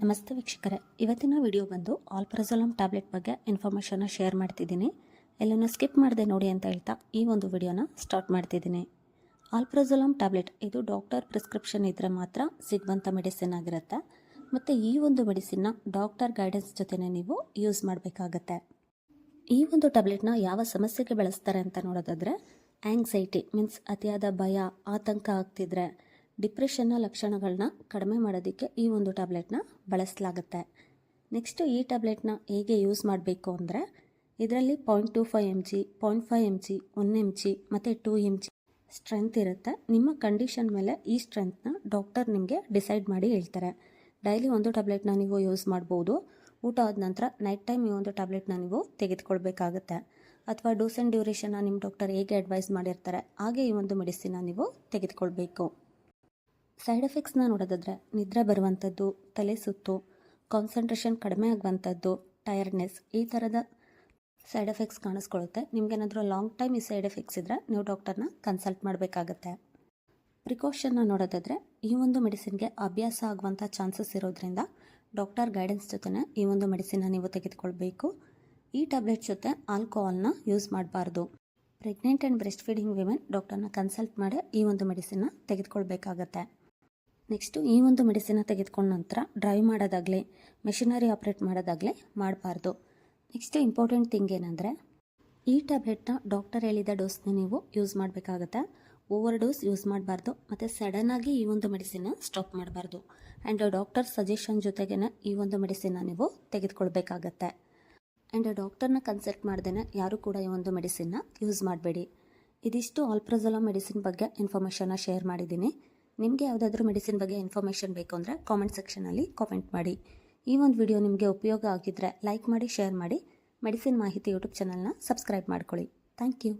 ನಮಸ್ತೆ ವೀಕ್ಷಕರೇ, ಇವತ್ತಿನ ವಿಡಿಯೋ ಬಂದು ಆಲ್ಪ್ರಜೋಲಮ್ ಟ್ಯಾಬ್ಲೆಟ್ ಬಗ್ಗೆ ಇನ್ಫಾರ್ಮೇಷನ್ನ ಶೇರ್ ಮಾಡ್ತಿದ್ದೀನಿ. ಎಲ್ಲನೂ ಸ್ಕಿಪ್ ಮಾಡದೆ ನೋಡಿ ಅಂತ ಹೇಳ್ತಾ ಈ ಒಂದು ವಿಡಿಯೋನ ಸ್ಟಾರ್ಟ್ ಮಾಡ್ತಿದ್ದೀನಿ. ಆಲ್ಪ್ರಜೋಲಮ್ ಟ್ಯಾಬ್ಲೆಟ್ ಇದು ಡಾಕ್ಟರ್ ಪ್ರಿಸ್ಕ್ರಿಪ್ಷನ್ ಇದ್ದರೆ ಮಾತ್ರ ಸಿಗುವಂಥ ಮೆಡಿಸಿನ್ ಆಗಿರುತ್ತೆ. ಮತ್ತು ಈ ಒಂದು ಮೆಡಿಸಿನ್ನ ಡಾಕ್ಟರ್ ಗೈಡೆನ್ಸ್ ಜೊತೆನೇ ನೀವು ಯೂಸ್ ಮಾಡಬೇಕಾಗತ್ತೆ. ಈ ಒಂದು ಟ್ಯಾಬ್ಲೆಟ್ನ ಯಾವ ಸಮಸ್ಯೆಗೆ ಬಳಸ್ತಾರೆ ಅಂತ ನೋಡೋದಾದರೆ, ಆ್ಯಂಗ್ಸೈಟಿ ಮೀನ್ಸ್ ಅತಿಯಾದ ಭಯ, ಆತಂಕ ಆಗ್ತಿದ್ರೆ, ಡಿಪ್ರೆಷನ್ನ ಲಕ್ಷಣಗಳನ್ನ ಕಡಿಮೆ ಮಾಡೋದಕ್ಕೆ ಈ ಒಂದು ಟ್ಯಾಬ್ಲೆಟ್ನ ಬಳಸಲಾಗುತ್ತೆ. ನೆಕ್ಸ್ಟು ಈ ಟ್ಯಾಬ್ಲೆಟ್ನ ಹೇಗೆ ಯೂಸ್ ಮಾಡಬೇಕು ಅಂದರೆ, ಇದರಲ್ಲಿ 0.25 mg, 0.5 mg, 1 mg ಮತ್ತು 2 mg ಸ್ಟ್ರೆಂತ್ ಇರುತ್ತೆ. ನಿಮ್ಮ ಕಂಡೀಷನ್ ಮೇಲೆ ಈ ಸ್ಟ್ರೆಂತ್ನ ಡಾಕ್ಟರ್ ನಿಮಗೆ ಡಿಸೈಡ್ ಮಾಡಿ ಹೇಳ್ತಾರೆ. ಡೈಲಿ ಒಂದು ಟ್ಯಾಬ್ಲೆಟ್ನ ನೀವು ಯೂಸ್ ಮಾಡ್ಬೋದು. ಊಟ ಆದ ನಂತರ ನೈಟ್ ಟೈಮ್ ಈ ಒಂದು ಟ್ಯಾಬ್ಲೆಟ್ನ ನೀವು ತೆಗೆದುಕೊಳ್ಬೇಕಾಗತ್ತೆ. ಅಥವಾ ಡೋಸ್ ಆ್ಯಂಡ್ ಡ್ಯೂರೇಷನ್ನ ನಿಮ್ಮ ಡಾಕ್ಟರ್ ಹೇಗೆ ಅಡ್ವೈಸ್ ಮಾಡಿರ್ತಾರೆ ಹಾಗೆ ಈ ಒಂದು ಮೆಡಿಸಿನ್ನ ನೀವು ತೆಗೆದುಕೊಳ್ಬೇಕು. ಸೈಡ್ ಎಫೆಕ್ಟ್ಸ್ನ ನೋಡೋದಾದರೆ, ನಿದ್ರೆ ಬರುವಂಥದ್ದು, ತಲೆ ಸುತ್ತು, ಕಾನ್ಸಂಟ್ರೇಷನ್ ಕಡಿಮೆ ಆಗುವಂಥದ್ದು, ಟಯರ್ಡ್ನೆಸ್, ಈ ಥರದ ಸೈಡ್ ಎಫೆಕ್ಟ್ಸ್ ಕಾಣಿಸ್ಕೊಳ್ಳುತ್ತೆ. ನಿಮಗೇನಾದರೂ ಲಾಂಗ್ ಟೈಮ್ ಈ ಸೈಡ್ ಎಫೆಕ್ಟ್ಸ್ ಇದ್ದರೆ ನೀವು ಡಾಕ್ಟರ್ನ ಕನ್ಸಲ್ಟ್ ಮಾಡಬೇಕಾಗತ್ತೆ. ಪ್ರಿಕಾಷನ್ನ ನೋಡೋದಾದರೆ, ಈ ಒಂದು ಮೆಡಿಸಿನ್ಗೆ ಅಭ್ಯಾಸ ಆಗುವಂಥ ಚಾನ್ಸಸ್ ಇರೋದ್ರಿಂದ ಡಾಕ್ಟರ್ ಗೈಡೆನ್ಸ್ ಜೊತೆ ಈ ಒಂದು ಮೆಡಿಸಿನ್ನ ನೀವು ತೆಗೆದುಕೊಳ್ಬೇಕು. ಈ ಟ್ಯಾಬ್ಲೆಟ್ ಜೊತೆ ಆಲ್ಕೋಹಾಲ್ನ ಯೂಸ್ ಮಾಡಬಾರ್ದು. Pregnant and breast feeding women ಡಾಕ್ಟರ್ನ ಕನ್ಸಲ್ಟ್ ಮಾಡಿ ಈ ಒಂದು ಮೆಡಿಸಿನ್ನ ತೆಗೆದುಕೊಳ್ಬೇಕಾಗತ್ತೆ. ನೆಕ್ಸ್ಟು ಈ ಒಂದು ಮೆಡಿಸಿನ್ನ ತೆಗೆದುಕೊಂಡ ನಂತರ ಡ್ರೈವ್ ಮಾಡೋದಾಗಲಿ, ಮೆಷಿನರಿ ಆಪ್ರೇಟ್ ಮಾಡೋದಾಗಲಿ ಮಾಡಬಾರ್ದು. ನೆಕ್ಸ್ಟು ಇಂಪಾರ್ಟೆಂಟ್ ಥಿಂಗ್ ಏನಂದರೆ, ಈ ಟ್ಯಾಬ್ಲೆಟ್ನ ಡಾಕ್ಟರ್ ಹೇಳಿದ ಡೋಸ್ನ ನೀವು ಯೂಸ್ ಮಾಡಬೇಕಾಗತ್ತೆ. ಓವರ್ ಡೋಸ್ ಯೂಸ್ ಮಾಡಬಾರ್ದು ಮತ್ತು ಸಡನ್ನಾಗಿ ಈ ಒಂದು ಮೆಡಿಸಿನ್ನ ಸ್ಟಾಪ್ ಮಾಡಬಾರ್ದು. ಆ್ಯಂಡ್ ಡಾಕ್ಟರ್ ಸಜೆಷನ್ ಜೊತೆಗೇ ಈ ಒಂದು ಮೆಡಿಸಿನ್ನ ನೀವು ತೆಗೆದುಕೊಳ್ಬೇಕಾಗತ್ತೆ. ಆ್ಯಂಡ್ ಡಾಕ್ಟರ್ನ ಕನ್ಸಲ್ಟ್ ಮಾಡ್ದೇ ಯಾರೂ ಕೂಡ ಈ ಒಂದು ಮೆಡಿಸಿನ್ನ ಯೂಸ್ ಮಾಡಬೇಡಿ. ಇದಿಷ್ಟು ಆಲ್ಪ್ರಜೋಲಮ್ ಮೆಡಿಸಿನ್ ಬಗ್ಗೆ ಇನ್ಫಾರ್ಮೇಷನ್ನ ಶೇರ್ ಮಾಡಿದ್ದೀನಿ. ನಿಮಗೆ ಯಾವುದಾದ್ರೂ ಮೆಡಿಸಿನ್ ಬಗ್ಗೆ ಇನ್ಫಾರ್ಮೇಷನ್ ಬೇಕು ಅಂದರೆ ಕಾಮೆಂಟ್ ಸೆಕ್ಷನಲ್ಲಿ ಕಾಮೆಂಟ್ ಮಾಡಿ. ಈ ಒಂದು ವಿಡಿಯೋ ನಿಮಗೆ ಉಪಯೋಗ ಆಗಿದ್ದರೆ ಲೈಕ್ ಮಾಡಿ, ಶೇರ್ ಮಾಡಿ. ಮೆಡಿಸಿನ್ ಮಾಹಿತಿ ಯೂಟ್ಯೂಬ್ ಚಾನಲ್ನ ಸಬ್ಸ್ಕ್ರೈಬ್ ಮಾಡ್ಕೊಳ್ಳಿ. Thank you.